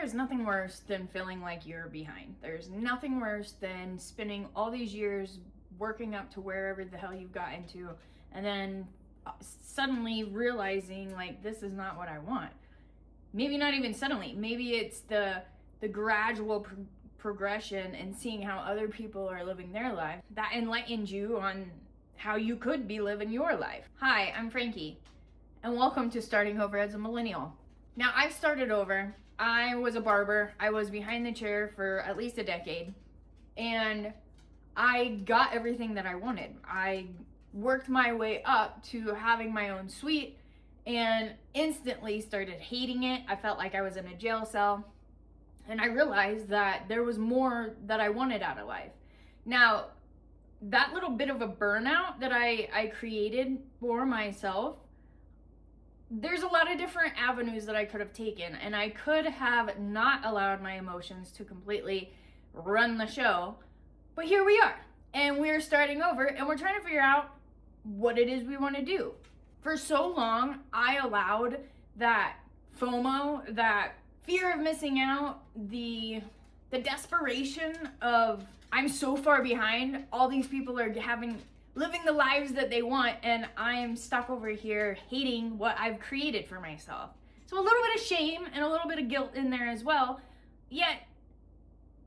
is nothing worse than feeling like you're behind. There's nothing worse than spending all these years working up to wherever the hell you've gotten to, and then suddenly realizing like this is not what I want. Maybe not even suddenly. Maybe it's the gradual progression and seeing how other people are living their life that enlightened you on how you could be living your life. Hi, I'm Frankie, and welcome to Starting Over as a Millennial. Now, I've started over. I was a barber. I was behind the chair for at least a decade, and I got everything that I wanted. I worked my way up to having my own suite and instantly started hating it. I felt like I was in a jail cell, and I realized that there was more that I wanted out of life. Now, that little bit of a burnout that I created for myself, there's a lot of different avenues that I could have taken, and I could have not allowed my emotions to completely run the show. But here we are, and we're starting over, and we're trying to figure out what it is we want to do. For so long, I allowed that FOMO, that fear of missing out, the desperation of I'm so far behind, all these people are living the lives that they want, and I'm stuck over here hating what I've created for myself. So a little bit of shame and a little bit of guilt in there as well, yet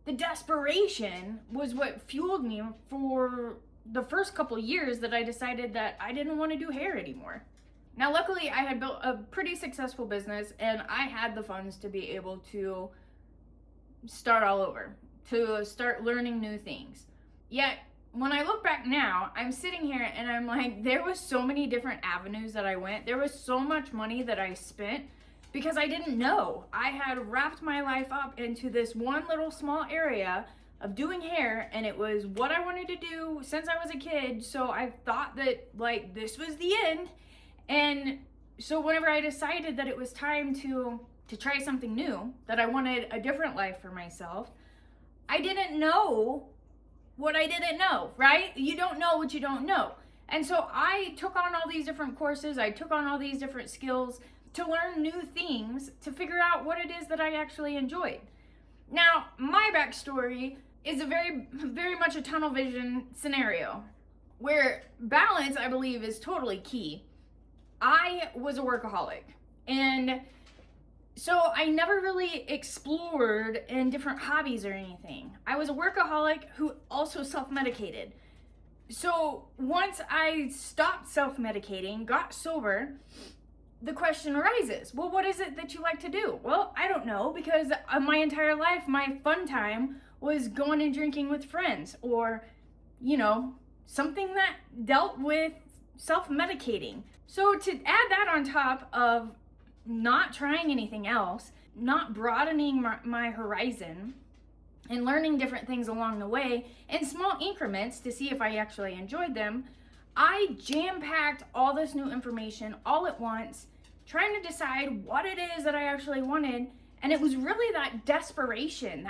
the desperation was what fueled me for the first couple years that I decided that I didn't want to do hair anymore. Now, luckily, I had built a pretty successful business, and I had the funds to be able to start all over, to start learning new things. Yet, when I look back now, I'm sitting here and I'm like, there was so many different avenues that I went. There was so much money that I spent because I didn't know. I had wrapped my life up into this one little small area of doing hair, and it was what I wanted to do since I was a kid. So I thought that like this was the end. And so whenever I decided that it was time to try something new, that I wanted a different life for myself, I didn't know what I didn't know, right? You don't know what you don't know. And so I took on all these different courses. I took on all these different skills to learn new things, to figure out what it is that I actually enjoyed. Now, my backstory is a very much a tunnel vision scenario where balance, I believe, is totally key. I was a workaholic, and so I never really explored in different hobbies or anything. I was a workaholic who also self-medicated. So once I stopped self-medicating, got sober, the question arises, well, what is it that you like to do? Well, I don't know, because my entire life, my fun time was going and drinking with friends, or, something that dealt with self-medicating. So to add that on top of not trying anything else, not broadening my horizon, and learning different things along the way in small increments to see if I actually enjoyed them, I jam-packed all this new information all at once, trying to decide what it is that I actually wanted. And it was really that desperation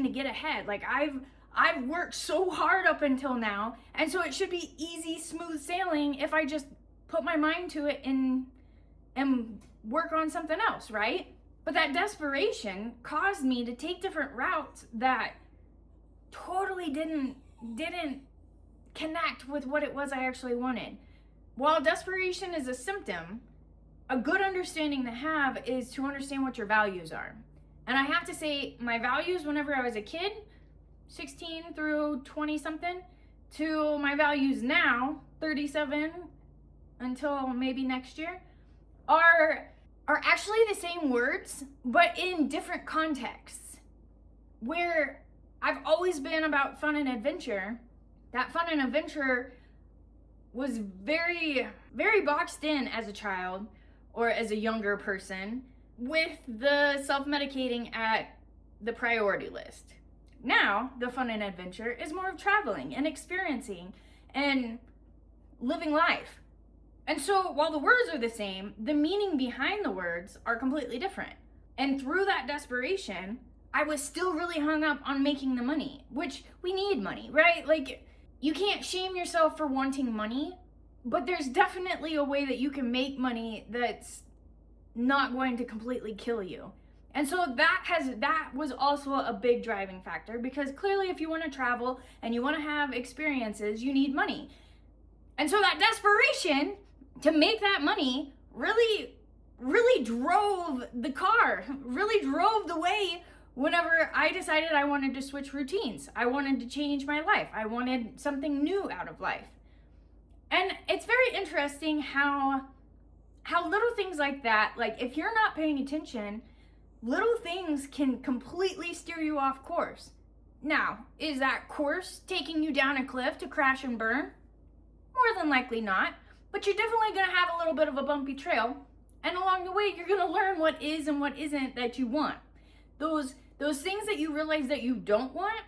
to get ahead. Like I've worked so hard up until now, and so it should be easy, smooth sailing if I just put my mind to it and work on something else, right? But that desperation caused me to take different routes that totally didn't connect with what it was I actually wanted. While desperation is a symptom, a good understanding to have is to understand what your values are. And I have to say, my values whenever I was a kid, 16 through 20 something, to my values now, 37 until maybe next year, are actually the same words, but in different contexts. Where I've always been about fun and adventure, that fun and adventure was very, very boxed in as a child or as a younger person, with the self-medicating at the priority list. Now, the fun and adventure is more of traveling and experiencing and living life. And so while the words are the same, the meaning behind the words are completely different. And through that desperation, I was still really hung up on making the money, which we need money, right? Like, you can't shame yourself for wanting money, but there's definitely a way that you can make money that's not going to completely kill you. And so that was also a big driving factor, because clearly if you want to travel and you want to have experiences, you need money. And so that desperation to make that money really drove the car, really drove the way whenever I decided I wanted to switch routines. I wanted to change my life. I wanted something new out of life. And it's very interesting how little things like that, like if you're not paying attention, little things can completely steer you off course. Now, is that course taking you down a cliff to crash and burn? More than likely not, but you're definitely going to have a little bit of a bumpy trail, and along the way you're going to learn what is and what isn't that you want. Those things that you realize that you don't want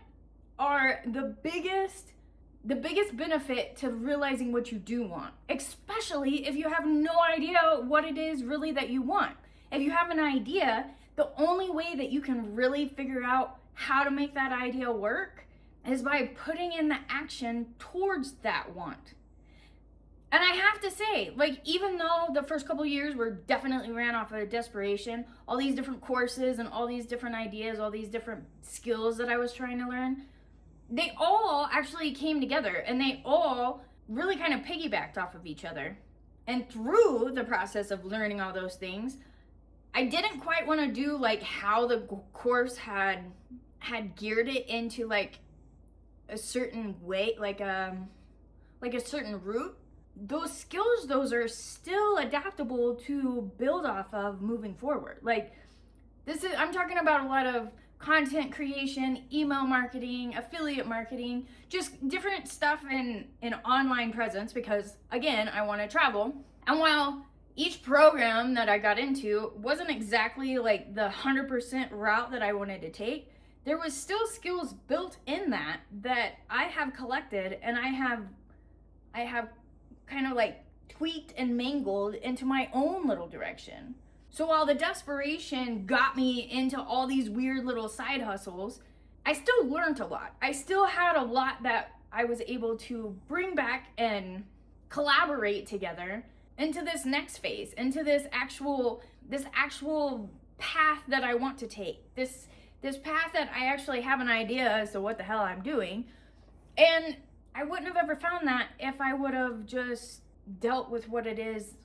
are the biggest benefit to realizing what you do want, especially if you have no idea what it is really that you want. If you have an idea, the only way that you can really figure out how to make that idea work is by putting in the action towards that want. And I have to say, like, even though the first couple years were definitely ran off of desperation, all these different courses and all these different ideas, all these different skills that I was trying to learn, they all actually came together, and they all really kind of piggybacked off of each other. And through the process of learning all those things, I didn't quite want to do like how the course had geared it into like a certain way, like a certain route. Those skills, those are still adaptable to build off of moving forward. Like I'm talking about a lot of content creation, email marketing, affiliate marketing, just different stuff in online presence, because again, I want to travel. And while each program that I got into wasn't exactly like the 100% route that I wanted to take, there was still skills built in that I have collected, and I have kind of like tweaked and mangled into my own little direction. So while the desperation got me into all these weird little side hustles, I still learned a lot. I still had a lot that I was able to bring back and collaborate together into this next phase, into this actual path that I want to take, this path that I actually have an idea as to what the hell I'm doing. And I wouldn't have ever found that if I would have just dealt with what it is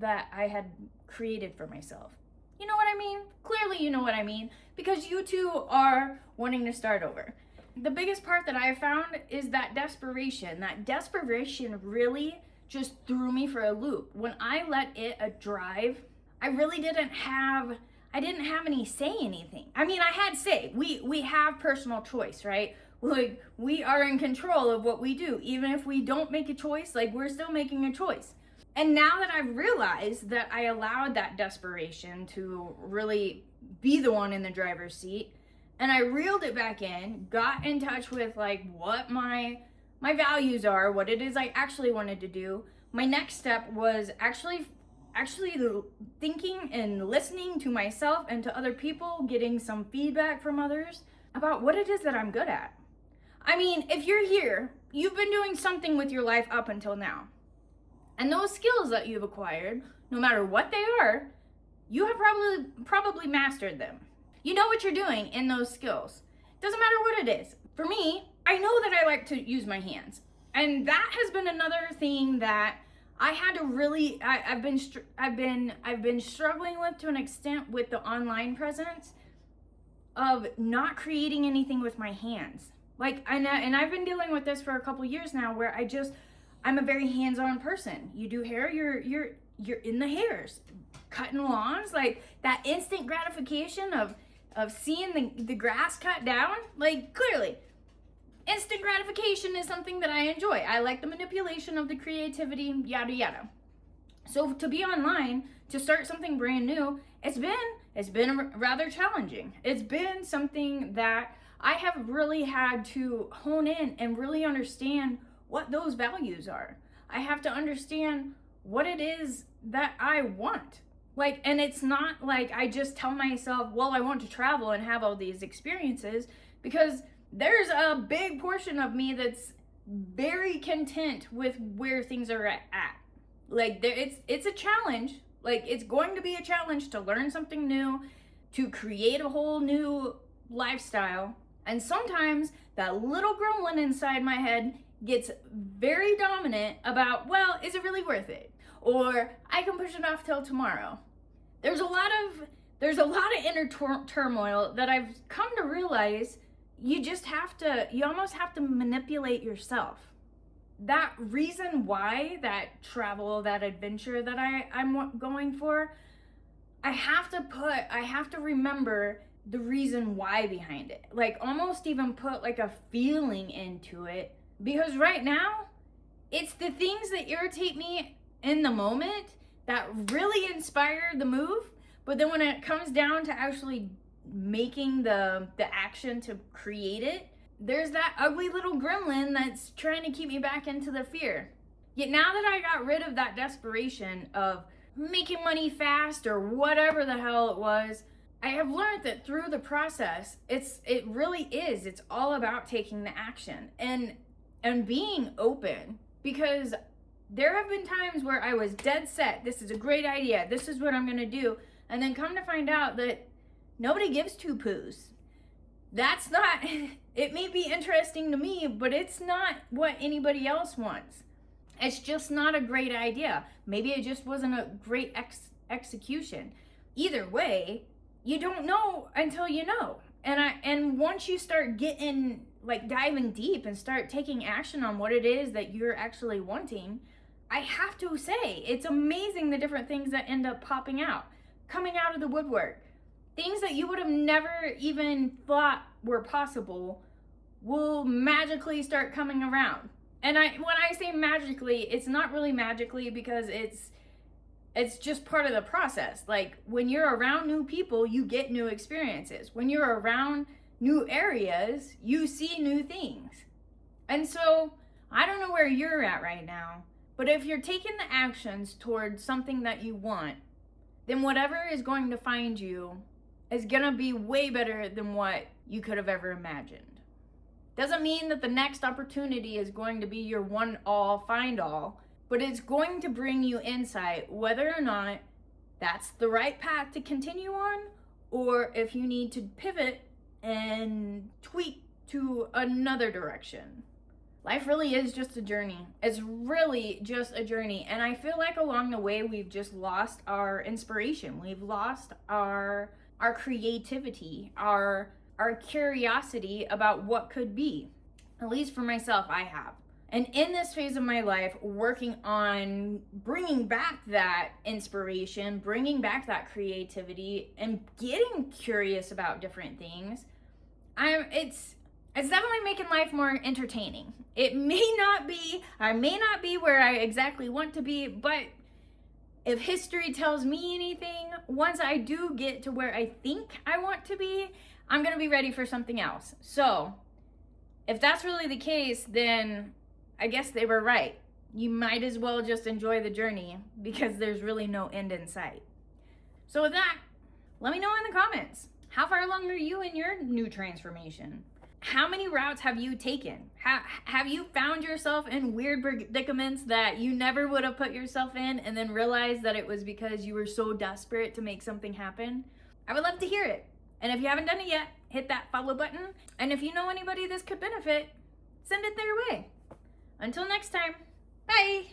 that I had created for myself. You know what I mean? Clearly you know what I mean, because you too are wanting to start over. The biggest part that I found is that desperation. That desperation really just threw me for a loop. When I let it drive, I really didn't have any say anything. I mean, I had say. We have personal choice, right? Like, we are in control of what we do. Even if we don't make a choice, like, we're still making a choice. And now that I've realized that I allowed that desperation to really be the one in the driver's seat, and I reeled it back in, got in touch with like what my values are, what it is I actually wanted to do, my next step was actually thinking and listening to myself and to other people, getting some feedback from others about what it is that I'm good at. I mean, if you're here, you've been doing something with your life up until now. And those skills that you've acquired, no matter what they are, you have probably mastered them. You know what you're doing in those skills. Doesn't matter what it is. For me, I know that I like to use my hands. And that has been another thing that I had to really, I've been struggling with to an extent with the online presence of not creating anything with my hands. Like, and I've been dealing with this for a couple years now, where I'm a very hands-on person. You do hair, you're in the hairs, cutting lawns, like that instant gratification of seeing the grass cut down. Like, clearly, instant gratification is something that I enjoy. I like the manipulation of the creativity, yada yada. So to be online, to start something brand new, it's been rather challenging. It's been something that I have really had to hone in and really understand what those values are. I have to understand what it is that I want. Like, and it's not like I just tell myself, well, I want to travel and have all these experiences, because there's a big portion of me that's very content with where things are at. Like, it's a challenge. Like, it's going to be a challenge to learn something new, to create a whole new lifestyle. And sometimes that little gremlin inside my head gets very dominant about, well, is it really worth it? Or I can push it off till tomorrow. There's a lot of inner turmoil that I've come to realize you almost have to manipulate yourself. That reason why, that travel, that adventure that I'm going for, I have to remember the reason why behind it. Like almost even put like a feeling into it. Because right now, it's the things that irritate me in the moment that really inspire the move. But then when it comes down to actually making the action to create it, there's that ugly little gremlin that's trying to keep me back into the fear. Yet now that I got rid of that desperation of making money fast or whatever the hell it was, I have learned that through the process, it's all about taking the action and being open. Because there have been times where I was dead set, this is a great idea, this is what I'm gonna do, and then come to find out that nobody gives two poos. That's not, it may be interesting to me, but it's not what anybody else wants. It's just not a great idea. Maybe it just wasn't a great execution. Either way, you don't know until you know. And once you start diving deep and start taking action on what it is that you're actually wanting, I have to say, it's amazing the different things that end up popping out, coming out of the woodwork. Things that you would have never even thought were possible will magically start coming around. And when I say magically, it's not really magically, because it's just part of the process. Like when you're around new people, you get new experiences. When you're around new areas, you see new things. And so I don't know where you're at right now, but if you're taking the actions towards something that you want, then whatever is going to find you is gonna be way better than what you could have ever imagined. Doesn't mean that the next opportunity is going to be your one all find all, but it's going to bring you insight whether or not that's the right path to continue on, or if you need to pivot and tweak to another direction. Life really is just a journey. It's really just a journey. And I feel like along the way, we've just lost our inspiration. We've lost our creativity, our curiosity about what could be. At least for myself, I have. And in this phase of my life, working on bringing back that inspiration, bringing back that creativity, and getting curious about different things, it's definitely making life more entertaining. I may not be where I exactly want to be, but if history tells me anything, once I do get to where I think I want to be, I'm gonna be ready for something else. So if that's really the case, then I guess they were right. You might as well just enjoy the journey, because there's really no end in sight. So with that, let me know in the comments. How far along are you in your new transformation? How many routes have you taken? Have you found yourself in weird predicaments that you never would have put yourself in, and then realized that it was because you were so desperate to make something happen? I would love to hear it. And if you haven't done it yet, hit that follow button. And if you know anybody this could benefit, send it their way. Until next time, bye.